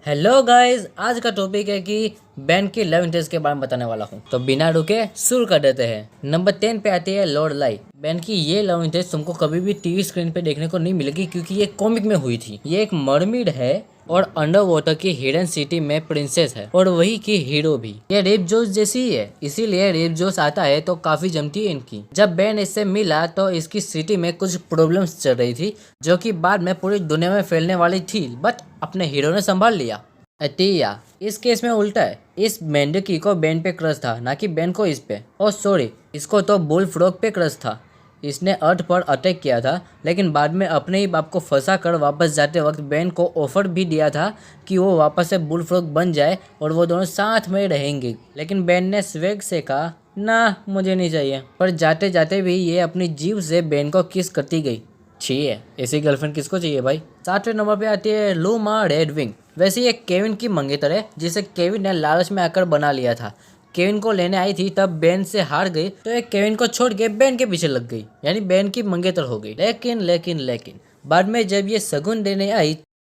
Hello guys, आज का topic है कि बैन की लव इंटरेस्ट के बारे में बताने वाला हूँ। तो बिना रुके शुरू कर देते हैं। नंबर 10 पे आती है लॉर्ड लाई। बैन की ये लव इंटरेस्ट तुमको कभी भी टीवी स्क्रीन पे देखने को नहीं मिलेगी, क्योंकि ये कॉमिक में हुई थी। ये एक मरमिड है और अंडर वाटर की हिडन सिटी में प्रिंसेस है और वही की हीरो भी। ये रेप जोश जैसी ही है, इसीलिए रेप जोश आता है तो काफी जमती है इनकी। जब बैन इससे मिला तो इसकी सिटी में कुछ प्रॉब्लम्स चल रही थी, जो कि बाद में पूरी दुनिया में फैलने वाली थी, बट अपने हीरो ने संभाल लिया। अतिया इस केस में उल्टा है। इस मेंढकी को बैन पे क्रश था, ना कि बैन को इस पे। ओ सॉरी, इसको तो बुल फ्रॉग पे क्रश था। इसने अर्थ पर अटैक किया था, लेकिन बाद में अपने ही बाप को फंसा कर वापस जाते वक्त बैन को ऑफर भी दिया था कि वो वापस से बुल फ्रॉग बन जाए और वो दोनों साथ में रहेंगे। लेकिन बैन ने स्वेग से कहा, ना मुझे नहीं चाहिए। पर जाते जाते भी ये अपनी जीभ से बैन को किस करती गई। चाहिए ऐसी गर्लफ्रेंड किसको चाहिए भाई। 7वें नंबर पे आती है लूमा रेडविंग। वैसे ये केविन की मंगेतर है, जिसे केविन ने लालच में आकर बना लिया था। केविन को लेने आई थी, तब बैन से हार गई तो ये केविन को छोड़ के बैन के पीछे लग गई, यानी बैन की मंगेतर हो गई। लेकिन बाद में जब ये शगुन देने आई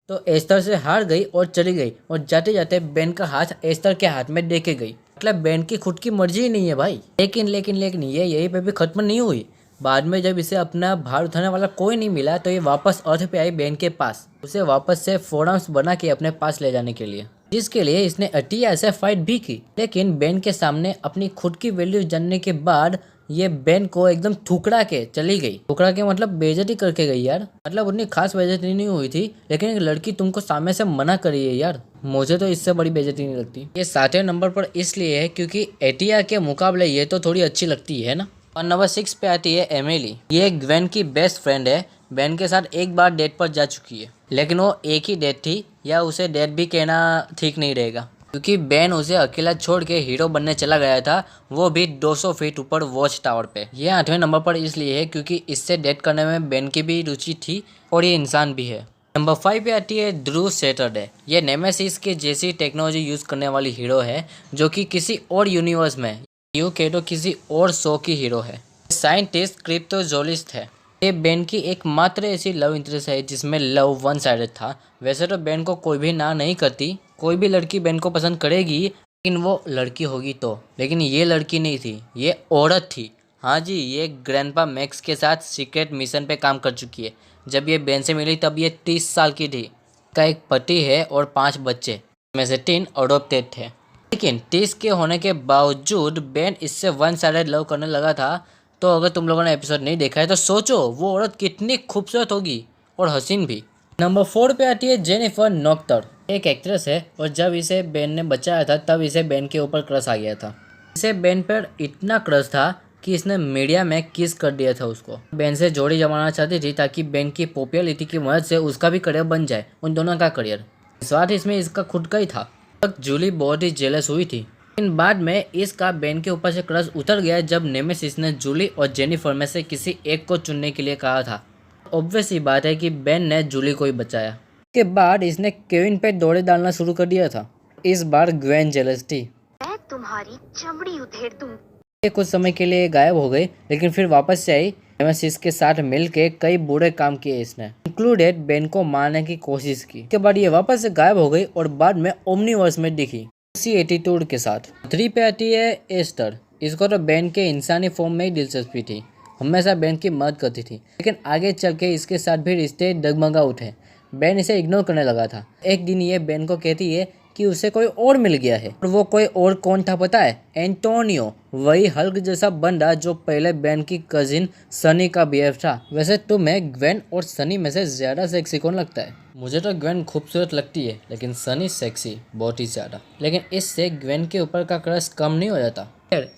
तो एस्तर से हार गई और चली गई, और जाते जाते बैन का हाथ एस्तर के हाथ में देके गई। मतलब बैन की खुद की मर्जी ही नहीं है भाई। लेकिन ये यही पे भी खत्म नहीं हुई। बाद में जब इसे अपना भार उठाने वाला कोई नहीं मिला तो ये वापस अर्थ पे आई बैन के पास, उसे वापस से फोरम्स बना के अपने पास ले जाने के लिए, जिसके लिए इसने अटिया से फाइट भी की। लेकिन बैन के सामने अपनी खुद की वैल्यू जानने के बाद ये बैन को एकदम ठुकरा के चली गई। ठुकरा के मतलब बेइज्जती करके गई यार। मतलब उतनी खास बेइज्जती नहीं हुई थी, लेकिन एक लड़की तुमको सामने से मना करी है यार, मुझे तो इससे बड़ी बेइज्जती नहीं लगती। ये 7वें नंबर पर इसलिए है क्योंकि एटिया के मुकाबले ये तो थोड़ी अच्छी लगती है ना। और नंबर 6 पे आती है एमिली। ये ग्वेन की बेस्ट फ्रेंड है। बैन के साथ एक बार डेट पर जा चुकी है, लेकिन वो एक ही डेट थी, या उसे डेट भी कहना ठीक नहीं रहेगा, क्योंकि बैन उसे अकेला छोड़ के हीरो बनने चला गया था, वो भी 200 फीट ऊपर वॉच टावर पे। ये 8वें नंबर पर इसलिए है क्योंकि इससे डेट करने में बैन की भी रुचि थी और ये इंसान भी है। नंबर 5 पे आती है ड्रू सैटरडे। ये नेमेसिस के जैसी टेक्नोलॉजी यूज करने वाली हीरो है, जो कि किसी और यूनिवर्स में केटो किसी और शो की हीरो है। साइंटिस्ट क्रिप्टोजोलिस्ट है। ये बैन की एकमात्र ऐसी लव इंटरेस्ट है जिसमें लव वन साइडेड था। वैसे तो बैन को कोई भी ना नहीं करती, कोई भी लड़की बैन को पसंद करेगी, लेकिन वो लड़की होगी तो। लेकिन ये लड़की नहीं थी, ये औरत थी। हाँ जी, ये ग्रैंडपा मैक्स के साथ सीक्रेट मिशन पे काम कर चुकी है। जब ये बैन से मिली तब ये 30 साल की थी। का एक पति है और 5 बच्चे, में से 3 अडोप्टेड थे। लेकिन 30 के होने के बावजूद बैन इससे वन साइडेड लव करने लगा था। तो अगर तुम लोगों ने एपिसोड नहीं देखा है तो सोचो वो औरत कितनी खूबसूरत होगी और हसीन भी। नंबर 4 पे आती है जेनिफर नॉक्टर। एक एक्ट्रेस है और जब इसे बैन ने बचाया था तब इसे बैन के ऊपर क्रश आ गया था। इसे बैन पर इतना क्रश था कि इसने मीडिया में किस कर दिया था उसको। बैन से जोड़ी जमाना चाहती थी ताकि बैन की पॉपुलैरिटी की मदद से उसका भी करियर बन जाए, उन दोनों का करियर। स्वाद इसमें इसका खुद का ही था। तक जूली बहुत ही जेलस हुई थी, लेकिन बाद में इसका बैन के ऊपर से क्रश उतर गया जब नेमेसिस ने जूली और जेनिफर में से किसी एक को चुनने के लिए कहा था। ऑब्वियस ही बात है कि बैन ने जूली को ही बचाया। इसके बाद इसने केविन पे दौड़े डालना शुरू कर दिया था। इस बार ग्वेन जेलस थी। मैं तुम्हारी चमड़ी उधेड़ दूं। ये कुछ समय के लिए गायब हो गई, लेकिन फिर वापस से आई। नेमेसिस के साथ मिलके कई बुरे काम किए इसने, इंक्लूडेड बैन को मारने की कोशिश की। इसके बाद ये वापस से गायब हो गई और बाद में ओमनीवर्स में दिखी उसी एटीट्यूड के साथ। 3 पे आती है एस्टर। इसको तो बैन के इंसानी फॉर्म में ही दिलचस्पी थी, हमेशा बैन की मदद करती थी, लेकिन आगे चल के इसके साथ भी रिश्ते डगमगा उठे। बैन इसे इग्नोर करने लगा था। एक दिन ये बैन को कहती है कि उसे कोई और मिल गया है, और वो कोई और कौन था पता है? एंटोनियो, वही हल्क जैसा बंदा जो पहले बैन की कजिन सनी का बीएफ था। वैसे तुम्हें ग्वेन और सनी में से ज्यादा सेक्सी कौन लगता है? मुझे तो ग्वेन खूबसूरत लगती है, लेकिन सनी सेक्सी बहुत ही ज्यादा। लेकिन इससे ग्वेन के ऊपर का क्रश कम नहीं हो जाता।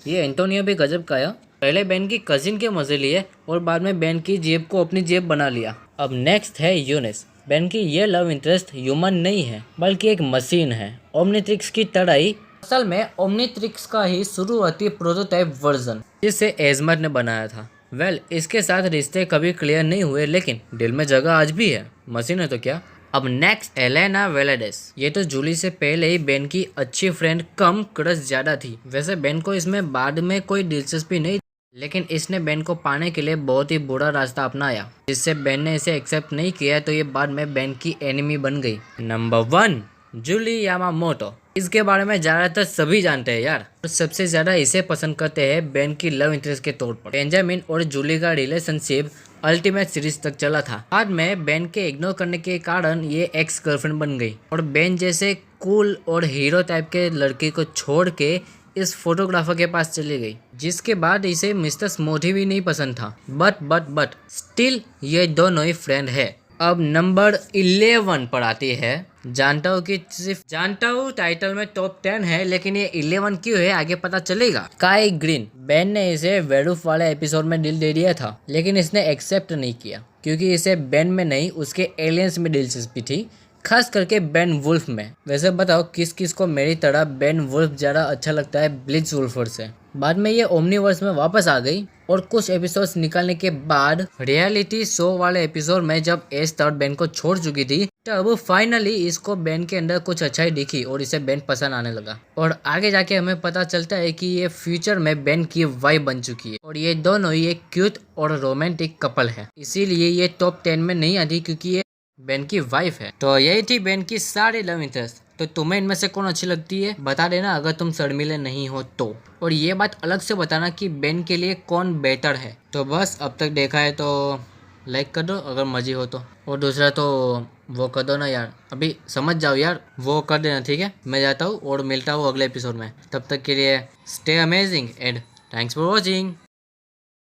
ये एंटोनियो भी गजब का है। पहले बैन की कजिन के मजे लिए और बाद में बैन की जेब को अपनी जेब बना लिया। अब नेक्स्ट है यूनिस। बैन की ये लव इंटरेस्ट ह्यूमन नहीं है, बल्कि एक मशीन है, ओमनीट्रिक्स की तरह ही। असल में ओमनीट्रिक्स का ही शुरुआती प्रोटोटाइप वर्जन, जिसे एजमर ने बनाया था। इसके साथ रिश्ते कभी क्लियर नहीं हुए, लेकिन दिल में जगह आज भी है। मशीन है तो क्या। अब नेक्स्ट एलेना वेलेडेस। ये तो जूली से पहले ही बैन की अच्छी फ्रेंड कम क्रश ज्यादा थी। वैसे बैन को इसमें बाद में कोई दिलचस्पी नहीं, लेकिन इसने बैन को पाने के लिए बहुत ही बुरा रास्ता अपनाया, जिससे बैन ने इसे एक्सेप्ट नहीं किया, तो ये बाद में बैन की एनिमी बन गई। Number 1 Julie Yamamoto. इसके बारे में ज्यादातर सभी जानते हैं यार, और सबसे ज्यादा इसे पसंद करते हैं बेन की लव इंटरेस्ट के तौर पर। बेंजामिन और जूली का रिलेशनशिप अल्टीमेट सीरीज तक चला था। बाद में बेन के इग्नोर करने के कारण ये एक्स गर्लफ्रेंड बन गई और बेन जैसे कूल और हीरो टाइप के लड़के को छोड़ के इस फोटोग्राफर के पास चली गई, जिसके बाद इसे मिस्टर स्मोथी भी नहीं पसंद था। बट स्टिल ये दोनों ही फ्रेंड है। अब नंबर 11 पर आती है। जानता हूँ टाइटल में टॉप 10 है, लेकिन ये 11 क्यों है आगे पता चलेगा। काई ग्रीन। बेन ने इसे वेरूफ वाले एपिसोड में दिल दे दिया था, लेकिन इसने एक्सेप्ट नहीं किया क्योंकि इसे बेन में नहीं उसके एलियंस में दिलचस्पी थी, खास करके बेन वुल्फ में। वैसे बताओ किस किस को मेरी तरह बेन वुल्फ ज्यादा अच्छा लगता है ब्लिट्ज वुल्फर से। बाद में ये ओमनीवर्स में वापस आ गई और कुछ एपिसोड्स निकालने के बाद रियलिटी शो वाले एपिसोड में जब एस थर्ड बेन को छोड़ चुकी थी, तब फाइनली इसको बेन के अंदर कुछ अच्छाई दिखी और इसे बेन पसंद आने लगा। और आगे जाके हमें पता चलता है कि ये फ्यूचर में बेन की वाइफ बन चुकी है और ये दोनों ही एक क्यूट और रोमांटिक कपल है। इसीलिए ये टॉप 10 में नहीं आती क्योंकि ये बेन की वाइफ है। तो यही थी बेन की सारी लव इंटरेस्ट। तो तुम्हें इनमें से कौन अच्छी लगती है बता देना अगर तुम शर्मिले नहीं हो तो, और ये बात अलग से बताना कि बेन के लिए कौन बेहतर है। तो बस अब तक देखा है तो लाइक कर दो अगर मर्जी हो तो, और दूसरा तो वो कर दो ना यार, अभी समझ जाओ यार, वो कर देना ठीक है। मैं जाता हूँ और मिलता हूँ अगले एपिसोड में। तब तक के लिए stay amazing and thanks for watching.